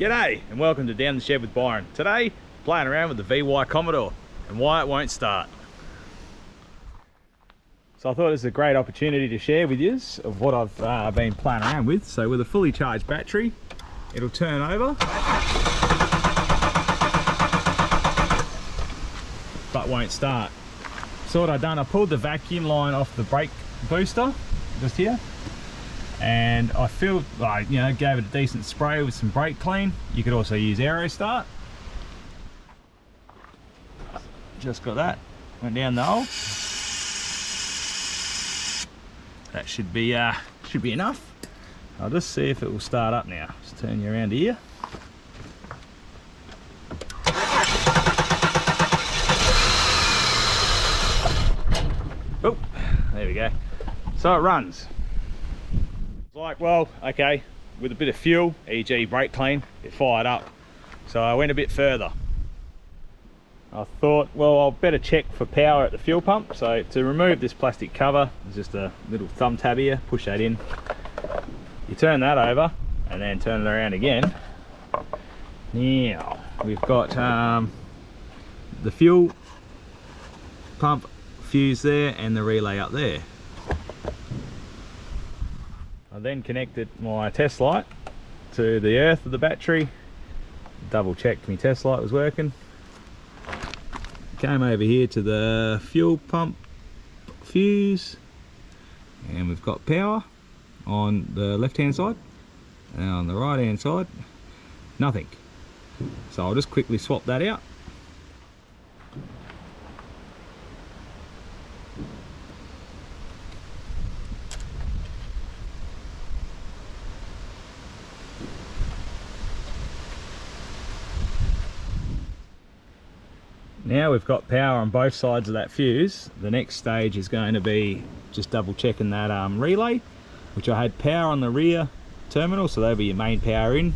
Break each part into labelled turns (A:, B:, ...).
A: G'day and welcome to Down the Shed with Byron. Today, playing around with the VY Commodore and why it won't start. So I thought it was a great opportunity to share with you of what I've been playing around with. So with a fully charged battery, it'll turn over, but won't start. So what I've done, I pulled the vacuum line off the brake booster, just here. And I filled, gave it a decent spray with some brake clean. You could also use Aero Start. Just got that, went down the hole. That should be enough. I'll just see if it will start up now. Just turn you around here. Oh, there we go. So it runs. Like, well, okay, with a bit of fuel, e.g. brake clean, it fired up. So I went a bit further. I thought, well, I'll better check for power at the fuel pump. So to remove this plastic cover, there's just a little thumb tab here, push that in. You turn that over and then turn it around again. Now, we've got the fuel pump fuse there and the relay up there. I then connected my test light to the earth of the battery, double checked my test light was working, came over here to the fuel pump fuse, and we've got power on the left hand side, and on the right hand side nothing. So I'll just quickly swap that out. Now we've got power on both sides of that fuse. The next stage is going to be just double checking that relay, which I had power on the rear terminal, so that'll be your main power in.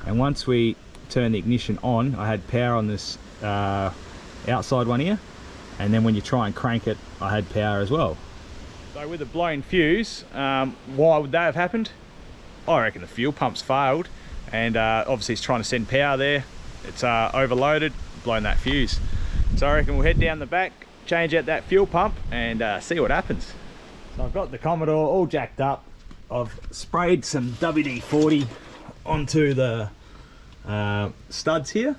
A: And once we turn the ignition on, I had power on this outside one here, and then when you try and crank it, I had power as well. So with a blown fuse, why would that have happened? I reckon the fuel pump's failed, and obviously it's trying to send power there. It's overloaded, blown that fuse. So I reckon we'll head down the back, change out that fuel pump, and see what happens. So I've got the Commodore all jacked up. I've sprayed some WD-40 onto the studs here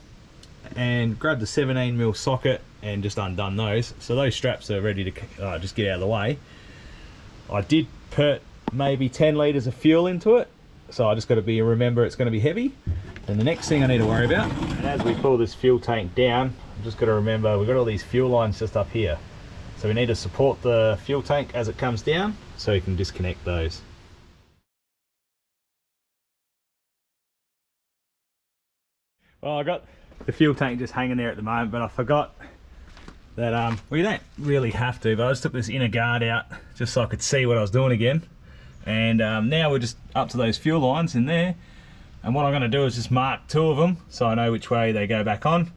A: and grabbed the 17mm socket and just undone those. So those straps are ready to just get out of the way. I did put maybe 10 litres of fuel into it, so I just got to remember it's going to be heavy. And the next thing I need to worry about, and as we pull this fuel tank down, I'm just got to remember we've got all these fuel lines just up here. So we need to support the fuel tank as it comes down, so you can disconnect those. Well, I got the fuel tank just hanging there at the moment, but I forgot that, well, you don't really have to, but I just took this inner guard out just so I could see what I was doing again. And now we're just up to those fuel lines in there. And what I'm going to do is just mark 2 of them so I know which way they go back on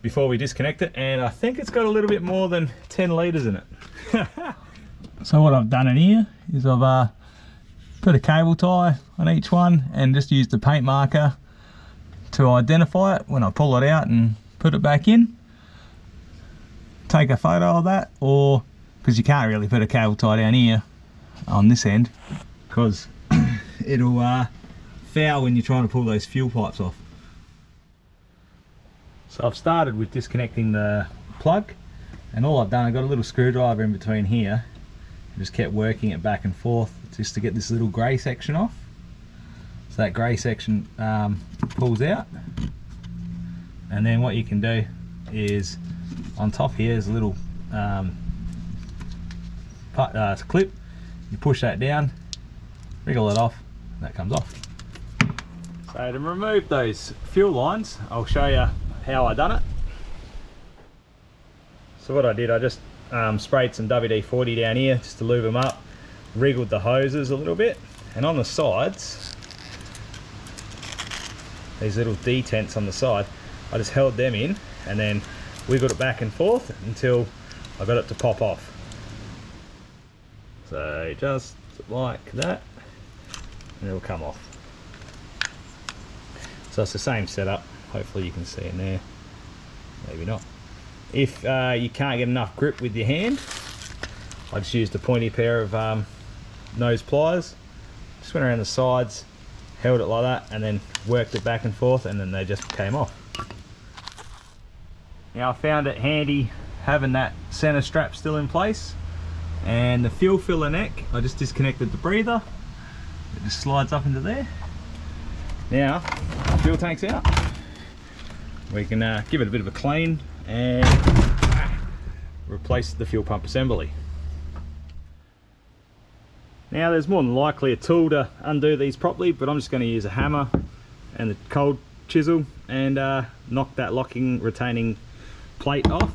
A: before we disconnect it. And I think it's got a little bit more than 10 litres in it. So what I've done in here is I've put a cable tie on each one and just used the paint marker to identify it when I pull it out and put it back in. Take a photo of that, or because you can't really put a cable tie down here on this end because it'll foul when you're trying to pull those fuel pipes off. So I've started with disconnecting the plug, and all I've done, I've got a little screwdriver in between here and just kept working it back and forth just to get this little grey section off. So that grey section pulls out, and then what you can do is on top here is a little clip. You push that down, wriggle it off, and that comes off. So to remove those fuel lines, I'll show you how I done it. So what I did, I just sprayed some WD-40 down here just to lube them up, wriggled the hoses a little bit, and on the sides, these little detents on the side, I just held them in and then wiggled it back and forth until I got it to pop off. So just like that, and it'll come off. So it's the same setup. Hopefully you can see in there. Maybe not. If you can't get enough grip with your hand, I just used a pointy pair of nose pliers. Just went around the sides, held it like that, and then worked it back and forth, and then they just came off. Now I found it handy having that center strap still in place, and the fuel filler neck, I just disconnected the breather. It just slides up into there. Now, the fuel tank's out. We can give it a bit of a clean and replace the fuel pump assembly. Now there's more than likely a tool to undo these properly, but I'm just going to use a hammer and the cold chisel and knock that locking retaining plate off,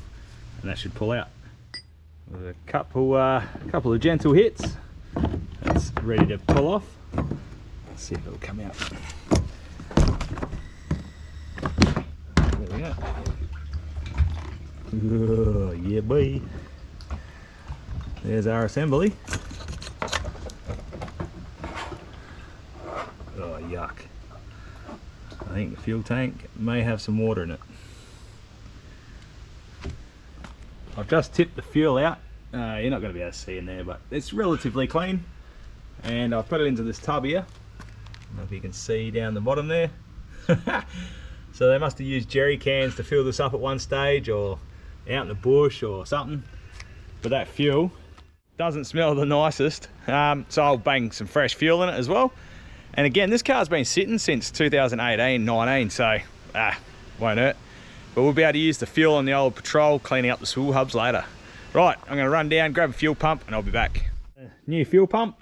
A: and that should pull out. With a couple of gentle hits, that's ready to pull off. Let's see if it'll come out. There we go. Oh, yeah boy. There's our assembly. Oh yuck. I think the fuel tank may have some water in it. I've just tipped the fuel out. You're not going to be able to see in there, but it's relatively clean. And I've put it into this tub here. I don't know if you can see down the bottom there. So they must have used jerry cans to fill this up at one stage, or out in the bush or something. But that fuel doesn't smell the nicest. So I'll bang some fresh fuel in it as well. And again, this car's been sitting since 2018-19, so won't hurt. But we'll be able to use the fuel on the old Patrol, cleaning up the swivel hubs later. Right, I'm going to run down, grab a fuel pump, and I'll be back. New fuel pump.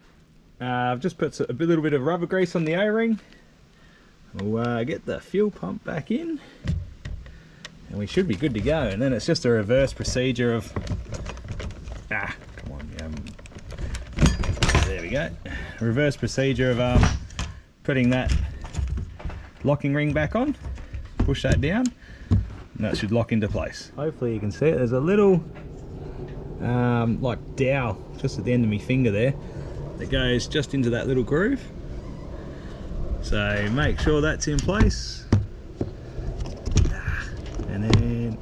A: I've just put a little bit of rubber grease on the O-ring. We'll get the fuel pump back in, and we should be good to go. And then it's just a reverse procedure of... come on. There we go. Reverse procedure of putting that locking ring back on. Push that down, and that should lock into place. Hopefully you can see it. There's a little like dowel just at the end of my finger there that goes just into that little groove. So make sure that's in place, and then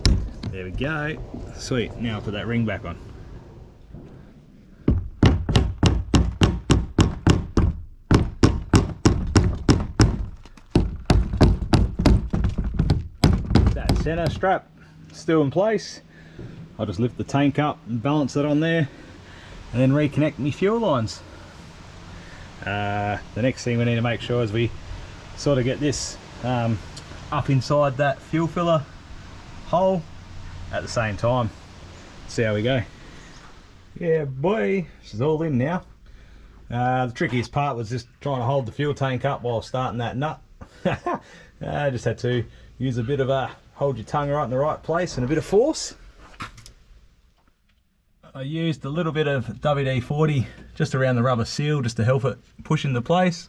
A: there we go. Sweet. Now I'll put that ring back on. That center strap still in place. I'll just lift the tank up and balance it on there, and then reconnect my fuel lines. The next thing we need to make sure is we sort of get this up inside that fuel filler hole at the same time. See how we go. Yeah boy, this is all in now. The trickiest part was just trying to hold the fuel tank up while starting that nut. I just had to use a bit of a hold your tongue right in the right place and a bit of force. I used a little bit of WD-40 just around the rubber seal just to help it push into place.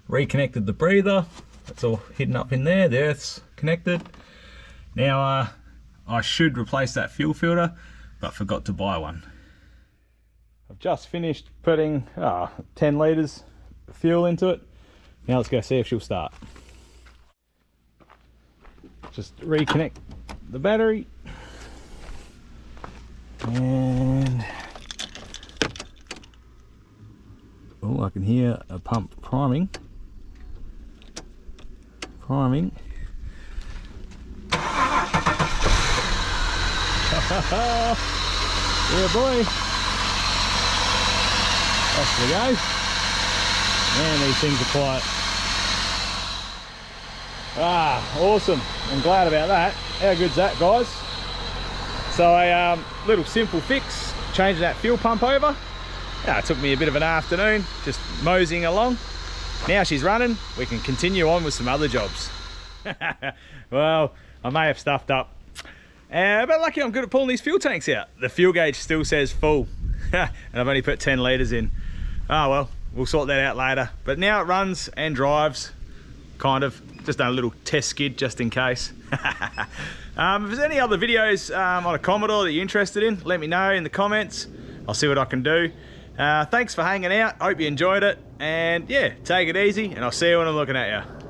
A: Reconnected the breather. That's all hidden up in there. The earth's connected. Now I should replace that fuel filter, but forgot to buy one. I've just finished putting 10 litres of fuel into it. Now let's go see if she'll start. Just reconnect the battery. And oh, I can hear a pump priming. Yeah boy, off we go. Man, these things are quiet. Awesome. I'm glad about that. How good's that, guys? So a little simple fix, changing that fuel pump over. It took me a bit of an afternoon, just moseying along. Now she's running, we can continue on with some other jobs. Well, I may have stuffed up. But lucky I'm good at pulling these fuel tanks out. The fuel gauge still says full, and I've only put 10 litres in. Oh well, we'll sort that out later. But now it runs and drives, kind of. Just done a little test skid just in case. If there's any other videos on a Commodore that you're interested in, let me know in the comments. I'll see what I can do. Thanks for hanging out. Hope you enjoyed it. And yeah, take it easy, and I'll see you when I'm looking at you.